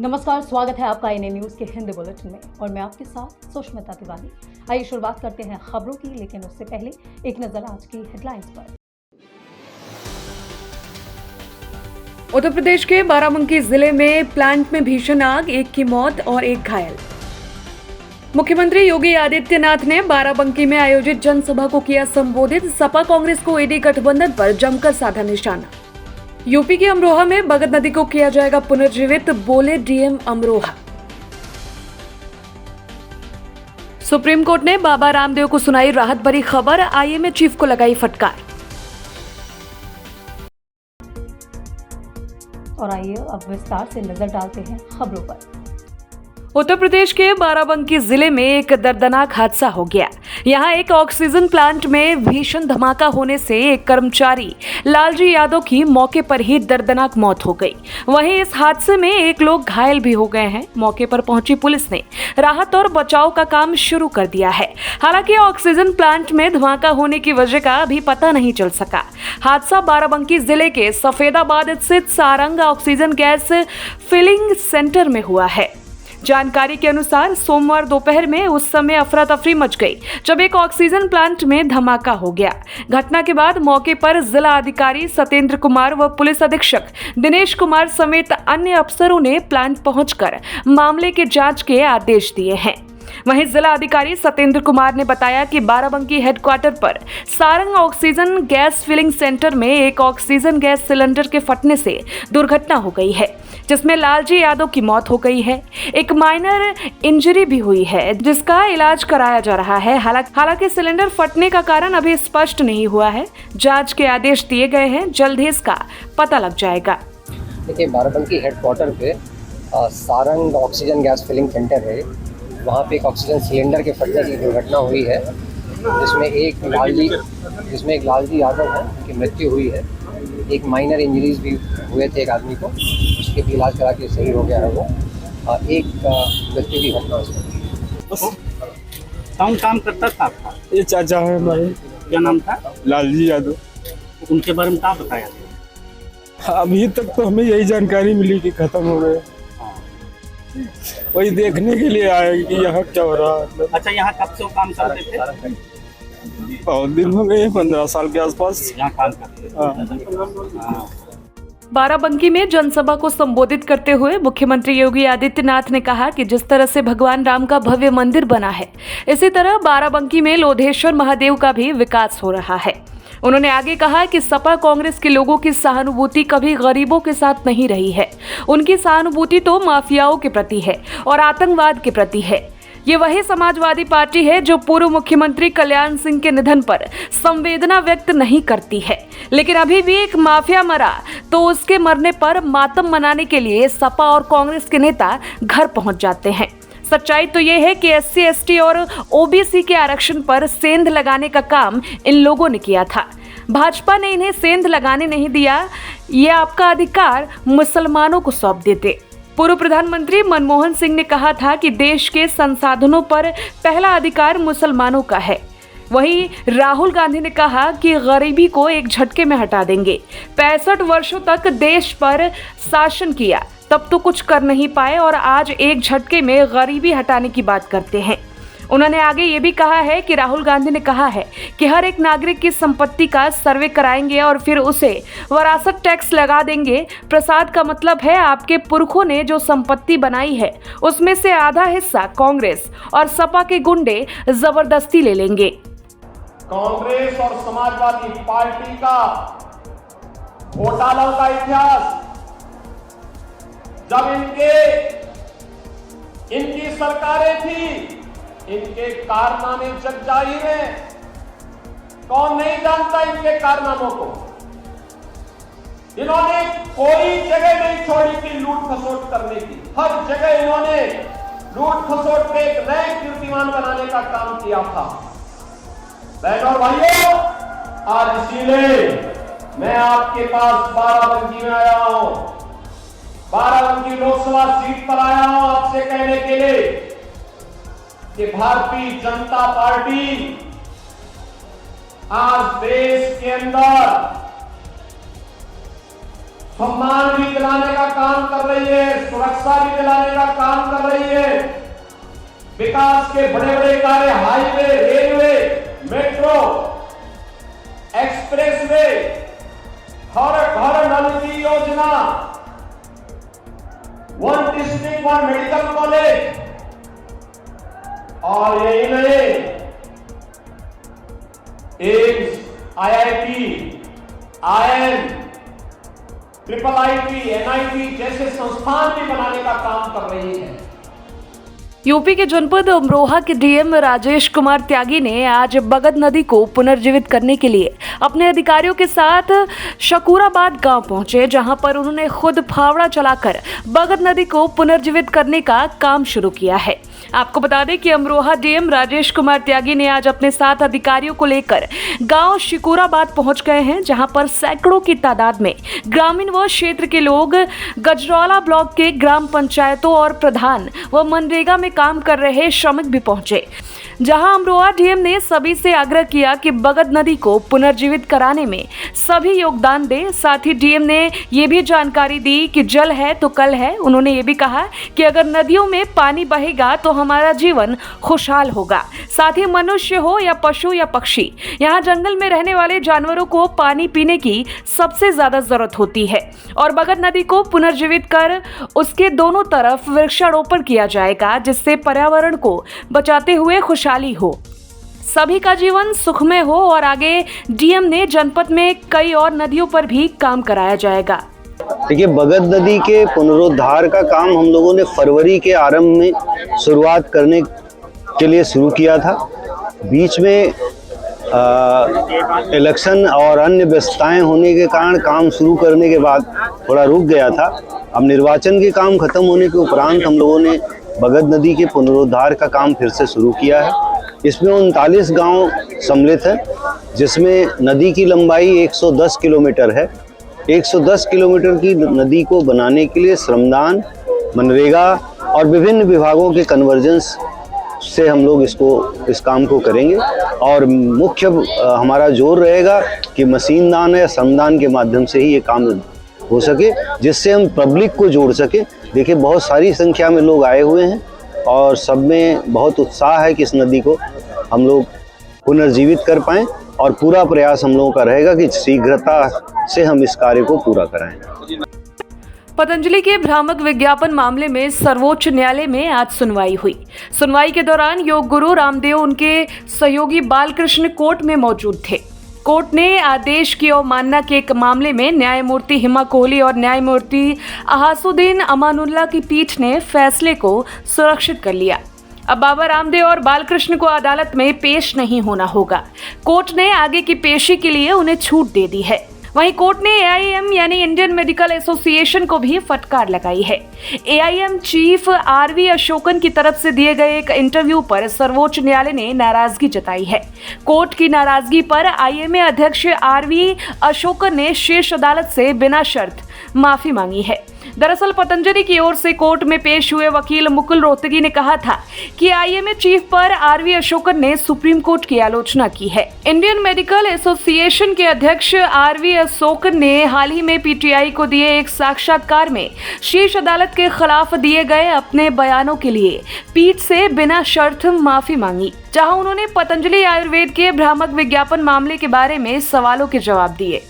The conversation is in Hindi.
नमस्कार, स्वागत है आपका एनए न्यूज के हिंदी बुलेटिन में और मैं आपके साथ सुष्मिता तिवारी। आइए शुरुआत करते हैं खबरों की, लेकिन उससे पहले एक नजर आज की हेडलाइंस पर। उत्तर प्रदेश के बाराबंकी जिले में प्लांट में भीषण आग, एक की मौत और एक घायल। मुख्यमंत्री योगी आदित्यनाथ ने बाराबंकी में आयोजित जनसभा को किया संबोधित। सपा कांग्रेस को ईडी गठबंधन पर जमकर साधा निशाना। यूपी के अमरोहा में बगद नदी को किया जाएगा पुनर्जीवित, बोले डीएम अमरोहा। सुप्रीम कोर्ट ने बाबा रामदेव को सुनाई राहत भरी खबर, आईएमए चीफ को लगाई फटकार। और आइए अब विस्तार से नजर डालते हैं खबरों पर। उत्तर प्रदेश के बाराबंकी जिले में एक दर्दनाक हादसा हो गया। यहां एक ऑक्सीजन प्लांट में भीषण धमाका होने से एक कर्मचारी लालजी यादव की मौके पर ही दर्दनाक मौत हो गई। वहीं इस हादसे में एक लोग घायल भी हो गए हैं। मौके पर पहुंची पुलिस ने राहत और बचाव का काम शुरू कर दिया है। हालांकि ऑक्सीजन प्लांट में धमाका होने की वजह का अभी पता नहीं चल सका। हादसा बाराबंकी जिले के सफेदाबाद स्थित Sarang oxygen gas filling centre में हुआ है। जानकारी के अनुसार सोमवार दोपहर में उस समय अफरा तफरी मच गई जब एक ऑक्सीजन प्लांट में धमाका हो गया। घटना के बाद मौके पर जिला अधिकारी सत्येंद्र कुमार व पुलिस अधीक्षक दिनेश कुमार समेत अन्य अफसरों ने प्लांट पहुंचकर मामले के जांच के आदेश दिए हैं। वहीं जिला अधिकारी सत्येंद्र कुमार ने बताया कि बाराबंकी हेडक्वार्टर पर Sarang oxygen gas filling centre में एक ऑक्सीजन गैस सिलेंडर के फटने से दुर्घटना हो गई है, जिसमें लालजी यादव की मौत हो गई है। एक माइनर इंजरी भी हुई है, जिसका इलाज कराया जा रहा है। हालांकि सिलेंडर फटने का कारण अभी स्पष्ट नहीं हुआ है। जांच के आदेश दिए गए हैं, जल्द ही इसका पता लग जाएगा। देखिए, बाराबंकी हेडक्वार्टर पे Sarang oxygen gas filling centre है। वहाँ पे एक ऑक्सीजन सिलेंडर के फटने की दुर्घटना हुई है, जिसमें एक लालजी यादव है की मृत्यु हुई है। एक माइनर इंजरीज भी हुए थे एक आदमी को, उसके भी इलाज करा के सही हो गया है वो। एक मृत्यु की घटना उसमें। कौन काम करता था आपका? ये चाचा है हमारे। क्या नाम था? लालजी यादव। उनके बारे में क्या बताया? अभी तक तो हमें यही जानकारी मिली कि खत्म हो गए। वही देखने के लिए आए कि यहाँ क्या हो रहा है। अच्छा, यहाँ कब से वो काम करते थे? बहुत दिन हो गए, 15 साल के आसपास यहाँ काम करते थे। बाराबंकी में जनसभा को संबोधित करते हुए मुख्यमंत्री योगी आदित्यनाथ ने कहा कि जिस तरह से भगवान राम का भव्य मंदिर बना है, इसी तरह बाराबंकी में लोधेश्वर महादेव का भी विकास हो रहा है। उन्होंने आगे कहा कि सपा कांग्रेस के लोगों की सहानुभूति कभी गरीबों के साथ नहीं रही है। उनकी सहानुभूति तो माफियाओं के प्रति है और आतंकवाद के प्रति है। ये वही समाजवादी पार्टी है जो पूर्व मुख्यमंत्री कल्याण सिंह के निधन पर संवेदना व्यक्त नहीं करती है, लेकिन अभी भी एक माफिया मरा तो उसके मरने पर मातम मनाने के लिए सपा और कांग्रेस के नेता घर पहुंच जाते हैं। सच्चाई तो ये है कि एससी, एसटी और ओबीसी के आरक्षण पर सेंध लगाने का काम इन लोगों ने किया था। भाजपा ने इन्हें सेंध लगाने नहीं दिया। ये आपका अधिकार मुसलमानों को सौंप देते। पूर्व प्रधानमंत्री मनमोहन सिंह ने कहा था कि देश के संसाधनों पर पहला अधिकार मुसलमानों का है। वहीं राहुल गांधी ने कहा कि गरीबी को एक झटके में हटा देंगे। 65 वर्षों तक देश पर शासन किया, तब तो कुछ कर नहीं पाए और आज एक झटके में गरीबी हटाने की बात करते हैं। उन्होंने आगे ये भी कहा है कि राहुल गांधी ने कहा है कि हर एक नागरिक की संपत्ति का सर्वे कराएंगे और फिर उसे वरासत टैक्स लगा देंगे। प्रसाद का मतलब है आपके पुरखों ने जो संपत्ति बनाई है उसमें से आधा हिस्सा कांग्रेस और सपा के गुंडे जबरदस्ती ले लेंगे। कांग्रेस और समाजवादी पार्टी का घोटालों का इतिहास, जब इनकी सरकारें थी, इनके कारनामे जग जाहिर हैं। कौन नहीं जानता इनके कारनामों को? इन्होंने कोई जगह नहीं छोड़ी थी लूट खसोट करने की। हर जगह इन्होंने लूट खसोट के एक नए कीर्तिमान बनाने का काम किया था। बहनों और भाइयों, आज इसीलिए मैं आपके पास बाराबंकी में आया हूं। बाराबंकी लोकसभा सीट पर आया हूं आपसे कहने के लिए कि भारतीय जनता पार्टी आज देश के अंदर सम्मान भी दिलाने का काम कर रही है, सुरक्षा भी दिलाने का काम कर रही है। विकास के बड़े बड़े कार्य, हाईवे, रेलवे, मेट्रो, एक्सप्रेसवे, हर घर नल की योजना, one district one medical college, और यही नहीं, AIIMS, IIT, IIM, IIIT, NIT जैसे संस्थान भी बनाने का काम कर रही है। यूपी के जनपद अमरोहा के डीएम राजेश कुमार त्यागी ने आज बगद नदी को पुनर्जीवित करने के लिए अपने अधिकारियों के साथ शकूराबाद गांव पहुंचे, जहां पर उन्होंने खुद फावड़ा चलाकर बगद नदी को पुनर्जीवित करने का काम शुरू किया है। आपको बता दें कि अमरोहा डीएम राजेश कुमार त्यागी ने आज अपने साथ अधिकारियों को लेकर गांव शकूराबाद पहुंच गए हैं, जहां पर सैकड़ों की तादाद में ग्रामीण व क्षेत्र के लोग गजरौला ब्लॉक के ग्राम पंचायतों और प्रधान व मनरेगा में काम कर रहे श्रमिक भी पहुंचे, जहां अमरोहा डीएम ने सभी से आग्रह किया कि बगद नदी को पुनर्जीवित कराने में सभी योगदान दें। साथ ही डीएम ने ये भी जानकारी दी कि जल है तो कल है। उन्होंने ये भी कहा कि अगर नदियों में पानी बहेगा तो हमारा जीवन खुशहाल होगा। साथ ही मनुष्य हो या पशु या पक्षी, यहाँ जंगल में रहने वाले जानवरों को पानी पीने की सबसे ज्यादा जरूरत होती है और बगद नदी को पुनर्जीवित कर उसके दोनों तरफ वृक्षारोपण किया जाएगा, जिससे पर्यावरण को बचाते हुए खुशहाली हो, सभी का जीवन सुखमय हो। और आगे डीएम ने जनपद में कई और नदियों पर भी काम कराया जाएगा। देखिए, बगद नदी के पुनरुद्धार का काम हम लोगों ने फरवरी के आरंभ में शुरुआत करने के लिए शुरू किया था। बीच में इलेक्शन और अन्य व्यस्तताएं होने के कारण काम शुरू करने के बाद थोड़ा रुक गया था। अब निर्वाचन के काम खत्म होने के उपरांत हम लोगों ने बगद नदी के पुनरुद्धार का काम फिर से शुरू किया है। इसमें 39 गांव सम्मिलित हैं, जिसमें नदी की लंबाई 110 किलोमीटर है। 110 किलोमीटर की नदी को बनाने के लिए श्रमदान, मनरेगा और विभिन्न विभागों के कन्वर्जेंस से हम लोग इस काम को करेंगे और मुख्य हमारा जोर रहेगा कि मशीनदान या श्रमदान के माध्यम से ही ये काम हो सके, जिससे हम पब्लिक को जोड़ सके। देखिए, बहुत सारी संख्या में लोग आए हुए हैं और सब में बहुत उत्साह है कि इस नदी को हम लोग पुनर्जीवित कर पाएं और पूरा प्रयास हम लोगों का रहेगा कि शीघ्रता से हम इस कार्य को पूरा कराएं। पतंजलि के भ्रामक विज्ञापन मामले में सर्वोच्च न्यायालय में आज सुनवाई हुई। सुनवाई के दौरान योग गुरु रामदेव उनके सहयोगी बालकृष्ण कोर्ट में मौजूद थे। कोर्ट ने आदेश की अवमानना के एक मामले में न्यायमूर्ति हिमा कोहली और न्यायमूर्ति अहासुद्दीन अमानुल्लाह की पीठ ने फैसले को सुरक्षित कर लिया। अब बाबा रामदेव और बालकृष्ण को अदालत में पेश नहीं होना होगा। कोर्ट ने आगे की पेशी के लिए उन्हें छूट दे दी है। वहीं कोर्ट ने AIM यानी इंडियन मेडिकल एसोसिएशन को भी फटकार लगाई है। AIM चीफ RV अशोकन की तरफ से दिए गए एक इंटरव्यू पर सर्वोच्च न्यायालय ने नाराजगी जताई है। कोर्ट की नाराजगी पर IMA अध्यक्ष RV अशोकन ने शीर्ष अदालत से बिना शर्त माफी मांगी है। दरअसल पतंजलि की ओर से कोर्ट में पेश हुए वकील मुकुल रोहतगी ने कहा था कि IMA चीफ पर RV अशोकन ने सुप्रीम कोर्ट की आलोचना की है। इंडियन मेडिकल एसोसिएशन के अध्यक्ष RV अशोकन ने हाल ही में PTI को दिए एक साक्षात्कार में शीर्ष अदालत के खिलाफ दिए गए अपने बयानों के लिए पीठ से बिना शर्त माफी मांगी, जहां उन्होंने पतंजलि आयुर्वेद के भ्रामक विज्ञापन मामले के बारे में सवालों के जवाब दिए।